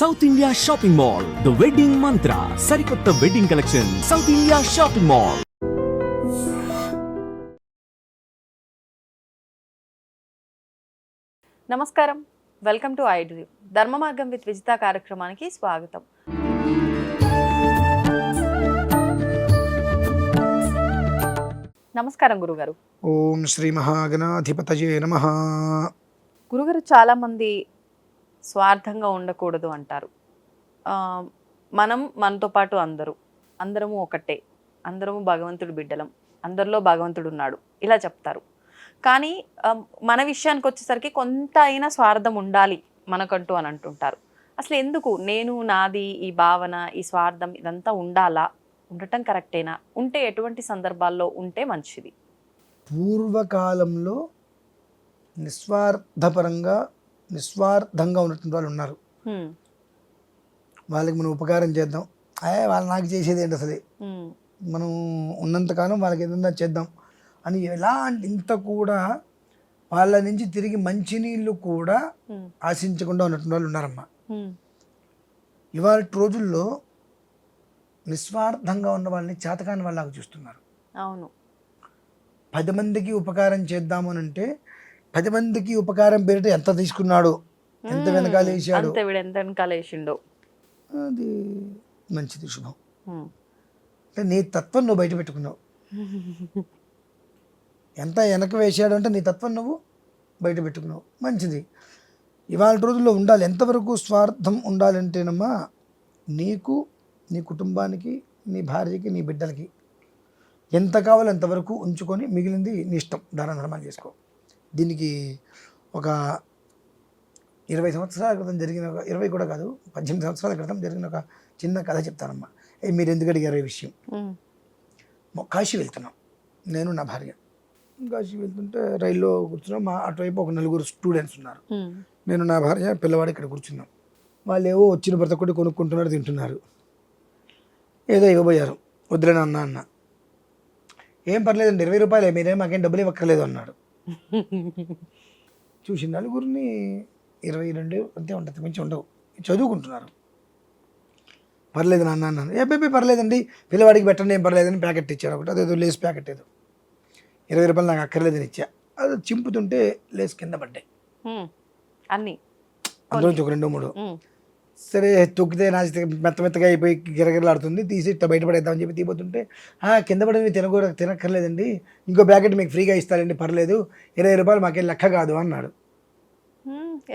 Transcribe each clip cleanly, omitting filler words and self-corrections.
South India shopping mall, the wedding మంత్ర, సరికొత్త wedding collection, south India shopping mall. నమస్కారం, welcome to iDream. ధర్మ మార్గం with Vijitha కార్యక్రమానికి స్వాగతం. నమస్కారం గురుగారు. ఓం శ్రీ మహాగణాధిపతయే నమః. గురుగారు, చాలామంది స్వార్థంగా ఉండకూడదు అంటారు. మనం మనతో పాటు అందరము ఒకటే, అందరము భగవంతుడి బిడ్డలం, అందరిలో భగవంతుడు ఉన్నాడు ఇలా చెప్తారు. కానీ మన విషయానికి వచ్చేసరికి కొంత అయినా స్వార్థం ఉండాలి మనకంటూ అని అంటుంటారు. అసలు ఎందుకు నేను నాది ఈ భావన, ఈ స్వార్థం ఇదంతా ఉండాలా? ఉండటం కరెక్టేనా? ఉంటే ఎటువంటి సందర్భాల్లో ఉంటే మంచిది? పూర్వకాలంలో నిస్వార్థంగా ఉన్నటువంటి వాళ్ళు ఉన్నారు. వాళ్ళకి మనం ఉపకారం చేద్దాం, వాళ్ళు నాకు చేసేది ఏంటి అసలే, మనం ఉన్నంతకాలం వాళ్ళకి ఏదన్నా చేద్దాం అని ఇంత కూడా వాళ్ళ నుంచి తిరిగి మంచినీళ్ళు కూడా ఆశించకుండా ఉన్నటువంటి వాళ్ళు ఉన్నారమ్మా. ఇవాళ రోజుల్లో నిస్వార్థంగా ఉన్న వాళ్ళని చేతకాని వాళ్ళలాగా చూస్తున్నారు. అవును, 10 మందికి ఉపకారం చేద్దాము అని అంటే 10 మందికి ఉపకారం పేరిట ఎంత తీసుకున్నాడు, ఎంత వెనకాలేసాడు, అది మంచిది, శుభం. అంటే నీ తత్వం నువ్వు బయట పెట్టుకున్నావు. ఎంత వెనక వేసాడు అంటే నీ తత్వం నువ్వు బయట పెట్టుకున్నావు, మంచిది. ఇవాళ రోజుల్లో ఉండాలి. ఎంతవరకు స్వార్థం ఉండాలంటేనమ్మా, నీకు, నీ కుటుంబానికి, నీ భార్యకి, నీ బిడ్డలకి ఎంత కావాలో అంతవరకు ఉంచుకొని మిగిలింది నీ ఇష్టం, దాన ధర్మాలు చేసుకో. దీనికి ఒక 20 సంవత్సరాల క్రితం జరిగిన, 20 కూడా కాదు, 18 సంవత్సరాల క్రితం జరిగిన ఒక చిన్న కథ చెప్తానమ్మా. మీరు ఎందుకు అడిగారు ఈ విషయం? కాశీ వెళ్తున్నాం, నేను నా భార్య. కాశీ వెళ్తుంటే రైల్లో కూర్చున్నాం. మా అటువైపు ఒక 4 స్టూడెంట్స్ ఉన్నారు. నేను, నా భార్య, పిల్లవాడు ఇక్కడ కూర్చున్నాం. వాళ్ళు ఏవో వచ్చిన ప్రతి ఒక్కటి కొనుక్కుంటున్నారు, తింటున్నారు. ఏదో ఇవ్వబోయారు. వద్దులే అన్న. ఏం పర్లేదండి, 20 రూపాయలే, మీరేం మాకేం డబ్బులు ఇవ్వక్కర్లేదు అన్నాడు. చూసి 4 22 అంతే ఉంటుంది, మంచి ఉండవు, చదువుకుంటున్నారు. పర్లేదు నాన్న అన్నాను. ఏ పర్లేదండి, పిల్లవాడికి పెట్టండి, ఏం పర్లేదని ప్యాకెట్ ఇచ్చారు. ఒకటి అదేదో లేస్ ప్యాకెట్, ఏదో 20 రూపాయలు నాకు అక్కర్లేదని ఇచ్చా. అది చింపుతుంటే లేస్ కింద పడ్డాయి అన్నీ, అందులోంచి ఒక 2-3. సరే తొక్కితే నాచి మెత్తగా అయిపోయి గిరగిరలాడుతుంది, తీసి ఇట్లా బయటపడేద్దామని చెప్పి తీపోతుంటే, కింద పడి తినక్కర్లేదండి, ఇంకో ప్యాకెట్ మీకు ఫ్రీగా ఇస్తారండి, పర్లేదు, 20 రూపాయలు మాకేం లెక్క కాదు అన్నాడు.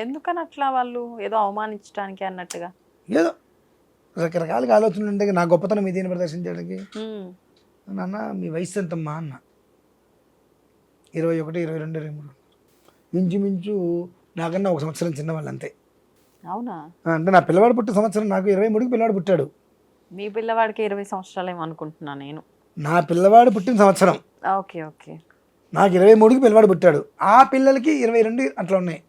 ఎందుకని అట్లా? వాళ్ళు ఏదో అవమానించడానికి అన్నట్టుగా ఏదో రకరకాలుగా ఆలోచనలు ఉంటే నా గొప్పతనం ఇదేని ప్రదర్శించడానికి. నాన్న మీ వయసు ఎంతమ్మా అన్న. 21, 22, 23. ఇంచుమించు నాకన్నా 1 సంవత్సరం చిన్నవాళ్ళు అంతే. అవునా? అంటే నా పిల్లవాడు పుట్టిన సంవత్సరం, నాకు 23కి పిల్లవాడు పుట్టాడు. మీ పిల్లవాడికి 20 సంవత్సరాలు ఏమనుకుంటున్నా నేను. నా పిల్లవాడు పుట్టిన సంవత్సరం, ఓకే ఓకే, నాకు 23కి పిల్లవాడు పుట్టాడు. ఆ పిల్లలకి 22 అట్లా ఉన్నాయి.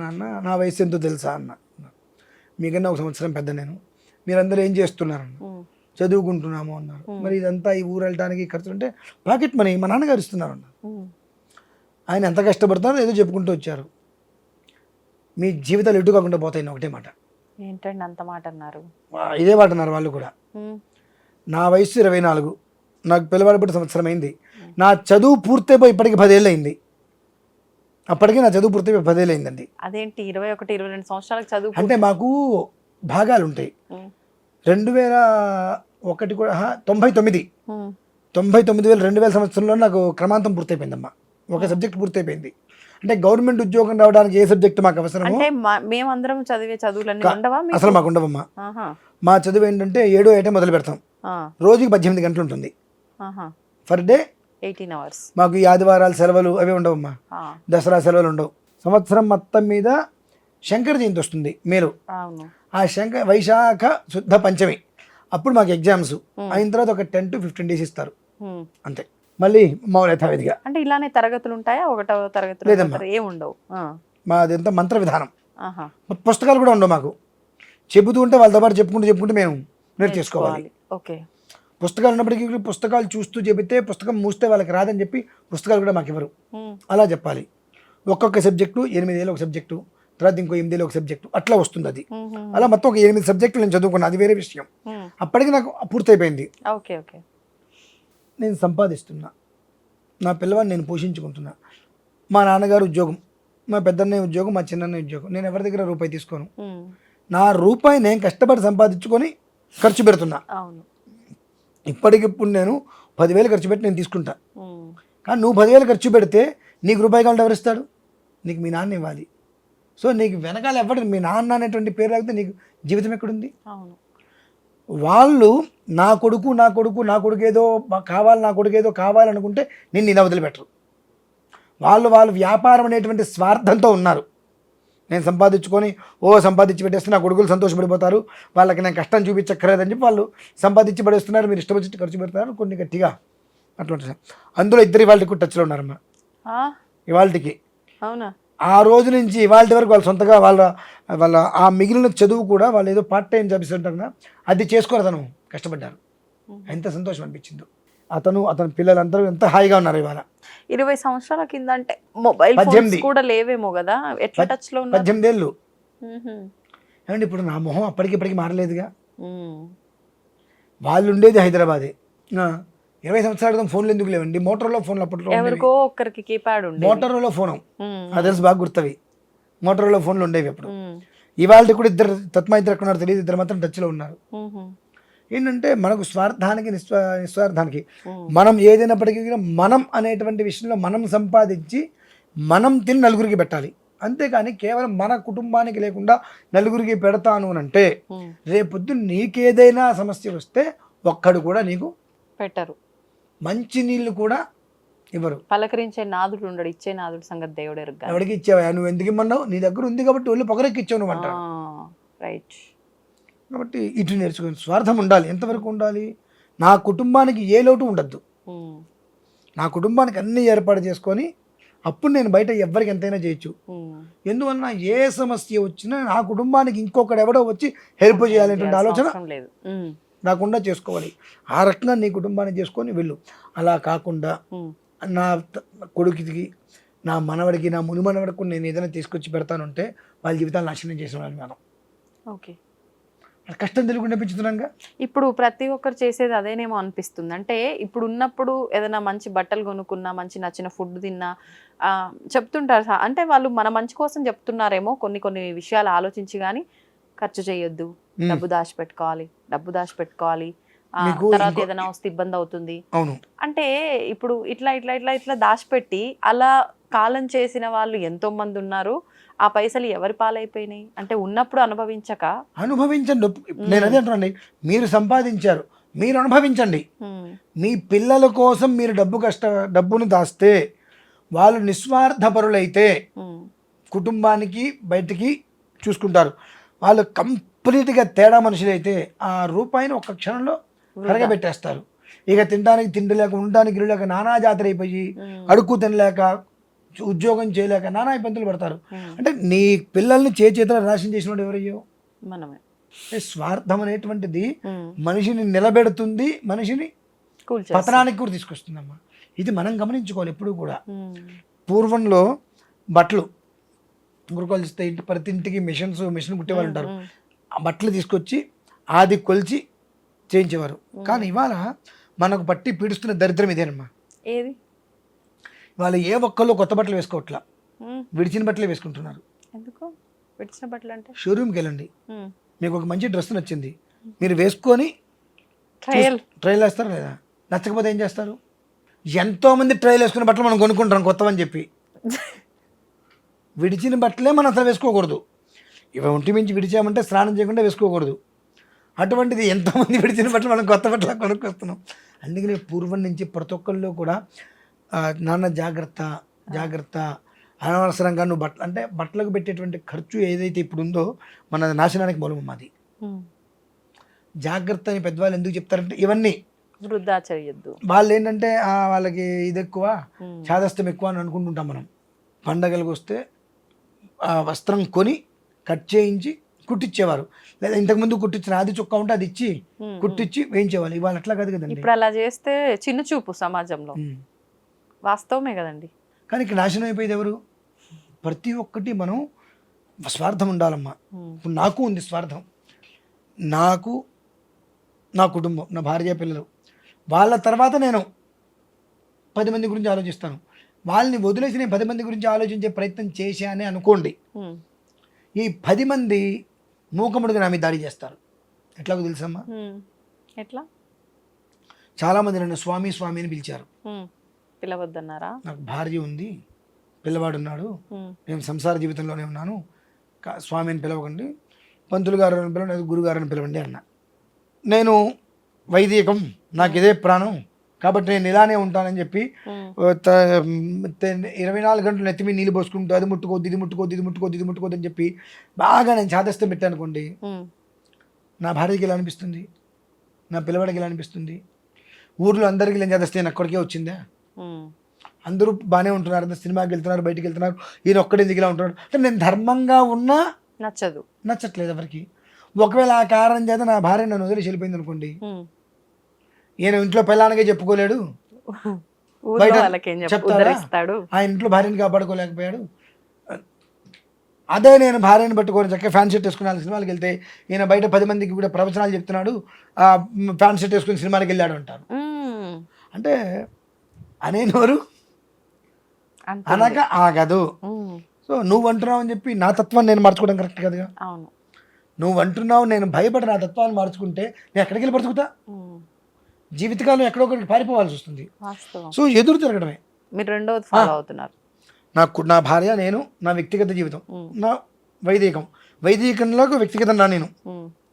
నాన్న నా వయసు ఎంతో తెలుసా అన్న. మీకన్నా 1 సంవత్సరం పెద్ద నేను. మీరందరూ ఏం చేస్తున్నారన్న? చదువుకుంటున్నాము అన్నారు. మరి ఇదంతా ఈ ఊరు వెళ్ళడానికి ఖర్చు అంటే పాకెట్ మనీ మా నాన్నగారు ఇస్తున్నారు అన్నారు. ఆయన ఎంత కష్టపడతారో ఏదో చెప్పుకుంటూ వచ్చారు. మీ జీవితాలు ఎటు కాకుండా పోతాయి, ఒకటే మాట. ఏంటండి అంత మాట అన్నారు? ఇదే మాట అన్నారు వాళ్ళు కూడా. నా వయసు 24, నాకు పిల్లవాడి పుట్టి సంవత్సరం అయింది. నా చదువు పూర్తయిపోయి ఇప్పటికి 10 ఏళ్ళు అయింది. అప్పటికి నా చదువు పూర్తయిపోయి 10 ఏళ్ళు అయిందండి. అదేంటి 21, 22 సంవత్సరాలకు చదువు? అంటే మాకు భాగాలు ఉంటాయి. 2001 కూడా 99 2000 సంవత్సరంలో నాకు క్రమాంతం పూర్తయిపోయిందమ్మా. ఒక సబ్జెక్ట్ పూర్తయిపోయింది. అంటే గవర్నమెంట్ ఉద్యోగం రావడానికి ఏ సబ్జెక్ట్ మాకు అవసరం? మేమందరం చదివే చదువులన్నీ ఉండవా? అసలు మాకు ఉండవమ్మా. మా చదువు ఏంటంటే 7 ఏటా మొదలు పెడతాం. రోజుకి 18 గంటలు ఉంటుంది పర్ డే, 18 అవర్స్. మాకు ఈ ఆదివారాలు సెలవులు అవి ఉండవమ్మా. దసరా సెలవులు ఉండవు. సంవత్సరం మొత్తం మీద శంకర జయంతి వస్తుంది మేలు. ఆ వైశాఖ శుద్ధ పంచమి అప్పుడు మాకు ఎగ్జామ్స్ అయిన తర్వాత ఒక 10 to 15 days ఇస్తారు అంతే. మళ్ళీ మామూలు యథావిధిగా. అంటే ఇలానే తరగతులు ఉంటాయా? 1వ తరగతి ఏముండవు? మాదంతా మంత్ర విధానం. పుస్తకాలు కూడా ఉండవు మాకు. చెబుతూ ఉంటే వాళ్ళతో పాటు చెప్పుకుంటూ మేము నేర్చేసుకోవాలి. ఓకే. పుస్తకాలు ఉన్నప్పటికీ పుస్తకాలు చూస్తూ చెబితే పుస్తకం మూస్తే వాళ్ళకి రాదని చెప్పి పుస్తకాలు కూడా మాకు ఇవ్వరు. అలా చెప్పాలి. ఒక్కొక్క సబ్జెక్టు 8 ఏళ్ళు ఒక సబ్జెక్టు, తర్వాత ఇంకో 8 ఒక సబ్జెక్టు అట్లా వస్తుంది అది. అలా మొత్తం ఒక 8 సబ్జెక్టులు నేను చదువుకున్నాను, అది వేరే విషయం. అప్పటికి నాకు పూర్తయిపోయింది. Okay okay. నేను సంపాదిస్తున్నా, నా పిల్లవాడిని నేను పోషించుకుంటున్నా, మా నాన్నగారు ఉద్యోగం, మా పెద్దన్నయ్య ఉద్యోగం, మా చిన్నన్నయ్య ఉద్యోగం, నేను ఎవరి దగ్గర రూపాయి తీసుకోను. నా రూపాయి నేను కష్టపడి సంపాదించుకొని ఖర్చు పెడుతున్నా. అవును. ఇప్పటికిప్పుడు నేను 10,000 ఖర్చు పెట్టి నేను తీసుకుంటా. కానీ నువ్వు 10,000 ఖర్చు పెడితే నీకు రూపాయి కావాలి ఎవరిస్తాడు? నీకు మీ నాన్న ఇవ్వాలి. సో నీకు వెనకాల ఎవరు మీ నాన్న అనేటువంటి పేరు రాగితే నీకు జీవితం ఎక్కడుంది? అవును. వాళ్ళు నా కొడుకు ఏదో కావాలి, నా కొడుకు ఏదో కావాలనుకుంటే నిన్ను ఇలా వదిలిపెట్టరు. వాళ్ళు వ్యాపారం అనేటువంటి స్వార్థంతో ఉన్నారు. నేను సంపాదించి పెట్టేస్తే నా కొడుకులు సంతోషపడిపోతారు, వాళ్ళకి నేను కష్టం చూపించక్కర్లేదని చెప్పి వాళ్ళు సంపాదించి పడేస్తున్నారు, మీరు ఇష్టం వచ్చి ఖర్చు పెడతారు కొన్ని గట్టిగా అట్లా ఉంటుంది. అందులో ఇద్దరు ఇవాళకి టచ్లో ఉన్నారమ్మా. ఇవాళకి అవునా? ఆ రోజు నుంచి ఇవాళ వరకు వాళ్ళు సొంతగా వాళ్ళ ఆ మిగిలిన చదువు కూడా వాళ్ళు ఏదో పార్ట్ టైం జాబ్స్ ఉంటారు కదా, అది చేసుకొని అతను కష్టపడ్డారు. ఎంత సంతోషం అనిపించిందో. అతని పిల్లలందరూ ఎంత హాయిగా ఉన్నారు ఇవాళ. 20 సంవత్సరాల కింద అంటే మొబైల్ ఫోన్స్ కూడా లేవేమో కదా, ఎట్లా టచ్ లో ఉన్నారు? 18 ఏళ్ళు. ఏమండి ఇప్పుడు నా మొహం అప్పటికిప్పటికి మారలేదుగా. వాళ్ళు ఉండేది హైదరాబాదే. 20 సంవత్సరాల క్రితం ఫోన్లు ఎందుకు లేవండి? మోటరోలా ఫోన్లు అప్పట్లో ఎవరికో ఒక్కరికి కీప్యాడ్ ఉండేది. మోటరోలా ఫోన్ అది తెలుసు, బాగా గుర్తవి. మోటరోలా ఫోన్లు ఉండేవి అప్పుడు. ఇవాళ కూడా ఇద్దరు ఇద్దరు ఎక్కడ ఉన్నారు తెలియదు, ఇద్దరు మాత్రం టచ్లో ఉన్నారు. ఏంటంటే మనకు స్వార్థానికి నిస్వార్థానికి మనం ఏదైనప్పటికీ మనం అనేటువంటి విషయంలో మనం సంపాదించి మనం తిని నలుగురికి పెట్టాలి. అంతేకాని కేవలం మన కుటుంబానికి లేకుండా నలుగురికి పెడతాను అని అంటే రేపొద్దు నీకేదైనా సమస్య వస్తే ఒక్కడు కూడా నీకు పెట్టరు, మంచి నీళ్ళు కూడా ఇవ్వరు. పలకరించే నాదుడు ఉండడు, ఇచ్చే నాదుడు సంగతి దేవుడు ఎరుగ్గా. ఎవరికి ఇచ్చావా? నువ్వు ఎందుకు ఇమ్మన్నావు? నీ దగ్గర ఉంది కాబట్టి ఒళ్ళు పొగరెక్కి ఇచ్చావు నువ్వు అంటారు. రైట్. కాబట్టి ఇటు నేర్చుకుని స్వార్థం ఉండాలి. ఎంతవరకు ఉండాలి? నా కుటుంబానికి ఏ లోటు ఉండద్దు, నా కుటుంబానికి అన్ని ఏర్పాటు చేసుకొని అప్పుడు నేను బయట ఎవరికి ఎంతైనా చేయొచ్చు. ఎందువలన ఏ సమస్య వచ్చినా నా కుటుంబానికి ఇంకొకడు ఎవడో వచ్చి హెల్ప్ చేయాలనేటువంటి ఆలోచన రాకుండా చేసుకోవాలి. ఆ రకంగా నీ కుటుంబాన్ని చేసుకొని వెళ్ళు. అలా కాకుండా నా కొడుకుకి, నా మనవడికి, నా మునిమనవడికి నేను ఏదైనా తీసుకొచ్చి పెడతానంటే వాళ్ళ జీవితాలు నాశనం చేసిన వాళ్ళు మనం. ఓకే. కష్టం తెలియకుండా పెంచుతున్నాగా. ఇప్పుడు ప్రతి ఒక్కరు చేసేది అదేనేమో అనిపిస్తుంది. అంటే ఇప్పుడు ఉన్నప్పుడు ఏదైనా మంచి బట్టలు కొనుక్కున్నా, మంచి నచ్చిన ఫుడ్ తిన్నా చెప్తుంటారు. అంటే వాళ్ళు మన మంచి కోసం చెప్తున్నారేమో, కొన్ని విషయాలు ఆలోచించి కానీ ఖర్చు చేయొద్దు, డబ్బు దాచిపెట్టుకోవాలి, తర్వాత ఏదైనా వస్తే ఇబ్బంది అవుతుంది. అంటే ఇప్పుడు ఇట్లా దాచిపెట్టి అలా కాలం చేసిన వాళ్ళు ఎంతో మంది ఉన్నారు. ఆ పైసలు ఎవరి పాలైపోయినాయి? అంటే ఉన్నప్పుడు అనుభవించండి. నేను అదే అంటున్నాను, మీరు సంపాదించారు, మీరు అనుభవించండి. మీ పిల్లల కోసం మీరు డబ్బును దాస్తే వాళ్ళు నిస్వార్థపరులైతే కుటుంబానికి బయటికి చూసుకుంటారు. వాళ్ళు కంప్లీట్గా తేడా మనుషులైతే ఆ రూపాయిని ఒక్క క్షణంలో కరగబెట్టేస్తారు. ఇక తినడానికి తిండి లేక, ఉండడానికి ఇల్లు లేక, నానా జాతర అయిపోయి, అడుక్కు తినలేక, ఉద్యోగం చేయలేక నానా ఇబ్బందులు పడతారు. అంటే నీ పిల్లల్ని చేతిలో నాశనం చేసినోడు ఎవరయ్యో? మనమే. స్వార్థం అనేటువంటిది మనిషిని నిలబెడుతుంది, మనిషిని పతనానికి కూడా తీసుకొస్తుందమ్మా. ఇది మనం గమనించుకోవాలి ఎప్పుడు కూడా. పూర్వంలో బట్టలు గురుకులు ఇస్తే ప్రతి ఇంటికి మిషన్ కుట్టేవాళ్ళు ఉంటారు. ఆ బట్టలు తీసుకొచ్చి ఆది కొలిచి చేయించేవారు. కానీ ఇవాళ మనకు బట్టి పీడిస్తున్న దరిద్రం ఇదేనమ్మా. ఏది? వాళ్ళు ఏ ఒక్కళ్ళు కొత్త బట్టలు వేసుకోవట్లా, విడిచిన బట్టలే వేసుకుంటున్నారు. ఎందుకు విడిచిన బట్టలు అంటే? షోరూమ్కి వెళ్ళండి, మీకు ఒక మంచి డ్రెస్ నచ్చింది, మీరు వేసుకొని ట్రయల్ వేస్తారా లేదా? నచ్చకపోతే ఏం చేస్తారు? ఎంతోమంది ట్రయల్ వేసుకునే బట్టలు మనం కొనుక్కుంటాం కొత్తవని చెప్పి. విడిచిన బట్టలే మనం అసలు వేసుకోకూడదు. ఇవి ఒంటి మించి విడిచామంటే స్నానం చేయకుండా వేసుకోకూడదు. అటువంటిది ఎంతోమంది విడిచిన బట్టలు మనం కొత్త బట్టలు కొనుక్కొస్తున్నాం. అందుకని పూర్వం నుంచి ప్రతి ఒక్కరిలో కూడా నాన్న జాగ్రత్త, అనవసరంగా నువ్వు బట్టలకు పెట్టేటువంటి ఖర్చు ఏదైతే ఇప్పుడు ఉందో మన నాశనానికి మూలం అది. జాగ్రత్త అని పెద్దవాళ్ళు ఎందుకు చెప్తారంటే ఇవన్నీ వృధా చేయొద్దు. వాళ్ళు ఏంటంటే వాళ్ళకి ఇది ఎక్కువ, చాదస్తం ఎక్కువ అని అనుకుంటుంటాం మనం. పండగలకు వస్తే వస్త్రం కొని కట్ చేయించి కుట్టించేవారు, లేదా ఇంతకుముందు కుట్టించిన ఆది చొక్కా ఉంటే అది ఇచ్చి కుట్టించి వేయించేవాళ్ళు. ఇవాళ అట్లా కాదు కదండి. ఇప్పుడు అలా చేస్తే చిన్న చూపు సమాజంలో, వాస్తవమే కదండి. కానీ ఇక్కడ నాశనం అయిపోయేది ఎవరు? ప్రతి ఒక్కటి మనం స్వార్థం ఉండాలమ్మా. ఇప్పుడు నాకు ఉంది స్వార్థం. నాకు నా కుటుంబం, నా భార్య పిల్లలు, వాళ్ళ తర్వాత నేను 10 మంది గురించి ఆలోచిస్తాను. వాళ్ళని వదిలేసి నేను 10 మంది గురించి ఆలోచించే ప్రయత్నం చేశానే అనుకోండి, ఈ 10 మంది మూకముడిగా నా మీద దాడి చేస్తారు. ఎట్లాగో తెలుసమ్మా, ఎట్లా? చాలామంది నన్ను స్వామి స్వామి అని పిలిచారు. పిలవద్దన్నారా? నాకు భార్య ఉంది, పిల్లవాడు ఉన్నాడు, నేను సంసార జీవితంలోనే ఉన్నాను, స్వామి అని పిలవకండి, పంతులు గారు అని పిలవండి, గురుగారు అని పిలవండి అన్న. నేను వైదికం, నాకు ఇదే ప్రాణం, కాబట్టి నేను ఇలానే ఉంటానని చెప్పి 24 గంటలు నెత్తిమీ నీళ్ళు పోసుకుంటూ అది ముట్టుకోద్దు ఇది ముట్టుకోద్దు ఇది ముట్టుకోద్దు ఇది ముట్టుకోద్దు అని చెప్పి బాగా నేను చాదస్తం పెట్టాను అనుకోండి, నా భార్యకి ఎలా అనిపిస్తుంది, నా పిల్లవాడికి ఎలా అనిపిస్తుంది, ఊర్లో అందరికీ నేను చాదస్తే నేను అక్కడికే వచ్చిందా, అందరూ బాగానే ఉంటున్నారు, అందరూ సినిమాకి వెళ్తున్నారు, బయటికి వెళ్తున్నారు, ఈయన ఒక్కడే దిగిలా ఉంటున్నాడు అంటే నేను ధర్మంగా ఉన్నా నచ్చట్లేదు ఎవరికి. ఒకవేళ ఆ కారణం చేత నా భార్య నన్ను వదిలేసి వెళ్ళిపోయింది అనుకోండి, ఈయన ఇంట్లో పిల్లానికే చెప్పుకోలేడు, బయట చెప్తారా ఆ ఇంట్లో భార్యని కాపాడుకోలేకపోయాడు. అదే నేను భార్యను పట్టుకొని చక్కగా ఫ్యాన్ షర్ట్ వేసుకుని సినిమాకి వెళ్తే ఈయన బయట 10 మందికి కూడా ప్రవచనాలు చెప్తున్నాడు, ఆ ఫ్యాన్ షర్ట్ వేసుకుని సినిమాకి వెళ్ళాడు అంటారు. అంటే అనే నోరు అనక ఆగదు. సో నువ్వు అంటున్నావు అని చెప్పి నా తత్వాన్ని నేను మార్చుకోవడం కరెక్ట్ కదగా. నువ్వు అంటున్నావు, నేను భయపడి నా తత్వాన్ని మార్చుకుంటే నేను ఎక్కడికి వెళ్ళి బ్రతుకుతా? జీవితకాలం ఎక్కడో ఒకరికి పారిపోవాల్సి వస్తుంది. సో ఎదురు తిరగడమే. మీరు రెండోది ఫాలో అవుతున్నారు. నా భార్య, నేను, నా వ్యక్తిగత జీవితం, నా వైదికంలో వ్యక్తిగతం నా నేను.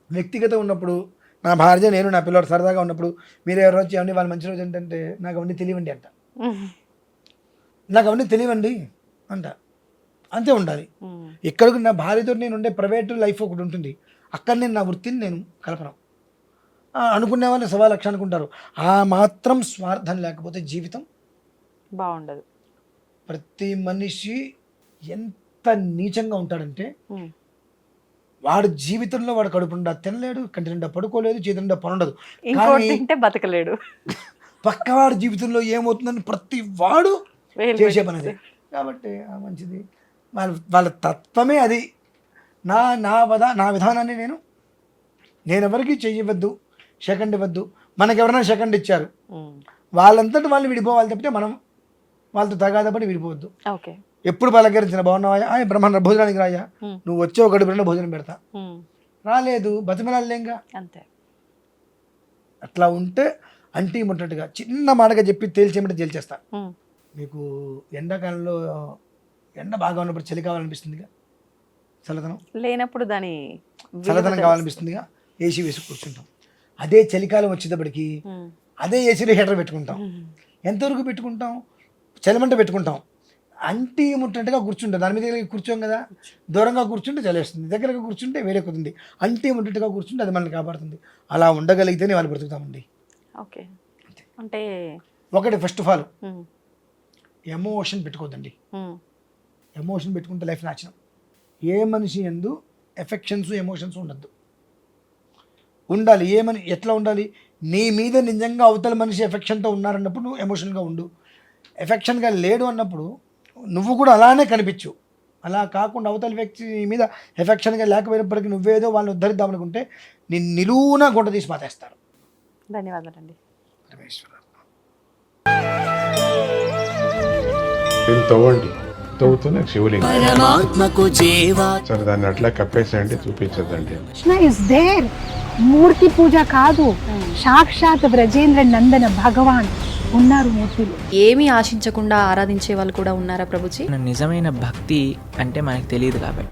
వ్యక్తిగతం ఉన్నప్పుడు నా భార్య, నేను, నా పిల్లలు సరదాగా ఉన్నప్పుడు మీరు ఎవరు వచ్చి ఏమండి వాళ్ళ మంచి రోజు ఏంటంటే నాకు అవన్నీ తెలియండి అంట, నాకు అవన్నీ తెలియండి అంట. అంతే ఉండాలి. ఇక్కడికి నా భార్యతో నేను ఉండే ప్రైవేట్ లైఫ్ ఒకటి ఉంటుంది, అక్కడ నేను నా వృత్తిని నేను కలపను. అనుకునే వాళ్ళు 1,00,000 అనుకుంటారు. ఆ మాత్రం స్వార్థం లేకపోతే జీవితం బాగుండదు. ప్రతి మనిషి ఎంత నీచంగా ఉంటాడంటే వాడు జీవితంలో వాడు కడుపు నిండా తినలేడు, కంటి నిండా పడుకోలేదు, చేతి నిండా పని ఉండదు, బతకలేడు. పక్కవాడి జీవితంలో ఏమవుతుందని ప్రతి వాడు చేసే పని అదే. కాబట్టి మంచిది, వాళ్ళ తత్వమే అది. నా విధానాన్ని నేను ఎవరికి చెయ్యవద్దు, సెకండ్ ఇవ్వద్దు. మనకి ఎవరైనా సెకండ్ ఇచ్చారు, వాళ్ళంతటి వాళ్ళు విడిపోవాలి తప్పితే మనం వాళ్ళతో తగాదపడి విడిపోవద్దు. ఎప్పుడు పలకరించిన బాగున్నావా, బ్రహ్మాండ భోజనానికి రాయా, నువ్వు వచ్చే ఒక గడుపున భోజనం పెడతా, రాలేదు బతిమలాలేంగా అంతే. అట్లా ఉంటే అంటీ ముట్టట్టుగా చిన్న మాటగా చెప్పి తేల్చేమంటే తేల్చేస్తా. మీకు ఎండాకాలంలో ఎండ బాగా ఉన్నప్పుడు చలి కావాలనిపిస్తుందిగా, చల్లదనం లేనప్పుడు చల్లదనం కావాలనిపిస్తుందిగా, ఏసీ వేసి కూర్చుంటాం. అదే చలికాలం వచ్చేటప్పటికి అదే ఏసీలో హీటర్ పెట్టుకుంటాం. ఎంతవరకు పెట్టుకుంటాం? చలిమంట పెట్టుకుంటాం. అంటీ ముట్టట్టుగా కూర్చుంటాం. దాని మీద కూర్చోం కదా, దూరంగా కూర్చుంటే చలేస్తుంది, దగ్గరగా కూర్చుంటే వేడెక్కుతుంది. అంటీ ముట్టట్టుగా కూర్చుంటే అది మనల్ని కాపాడుతుంది. అలా ఉండగలిగితేనే వాళ్ళు బ్రతుకుతామండి. ఓకే, అంటే ఒకటి ఫస్ట్ ఆఫ్ ఆల్ ఎమోషన్ పెట్టుకోవద్దండి. ఎమోషన్ పెట్టుకుంటే లైఫ్ నాశనం. ఏ మనిషి యందు ఎఫెక్షన్స్ ఎమోషన్స్ ఉండద్దు. ఉండాలి. ఎట్లా ఉండాలి? నీ మీద నిజంగా అవతల మనిషి ఎఫెక్షన్తో ఉన్నారన్నప్పుడు నువ్వు ఎమోషన్గా ఉండు. ఎఫెక్షన్గా లేడు అన్నప్పుడు నువ్వు కూడా అలానే కనిపించు. అలా కాకుండా అవతల వ్యక్తి మీద ఎఫెక్షన్గా లేకపోయినప్పటికీ నువ్వేదో వాళ్ళని ఉద్ధరిద్దామనుకుంటే నేను నిలువున గుంట తీసి పాతేస్తారు. ధన్యవాదాలండి. తవ్వండి, తవ్వుతూనే శివలింగం. సరే దాన్ని అట్లా కప్పేసేయండి, చూపించదండి. మూర్తి పూజ కాదు, సాక్షాత్ బ్రజేంద్ర నందన భగవాన్ ఉన్నారు మూర్తిలో. ఏమీ ఆశించకుండా ఆరాధించే వాళ్ళు కూడా ఉన్నారా ప్రభుజీ? నిజమైన భక్తి అంటే మనకు తెలియదు కాబట్టి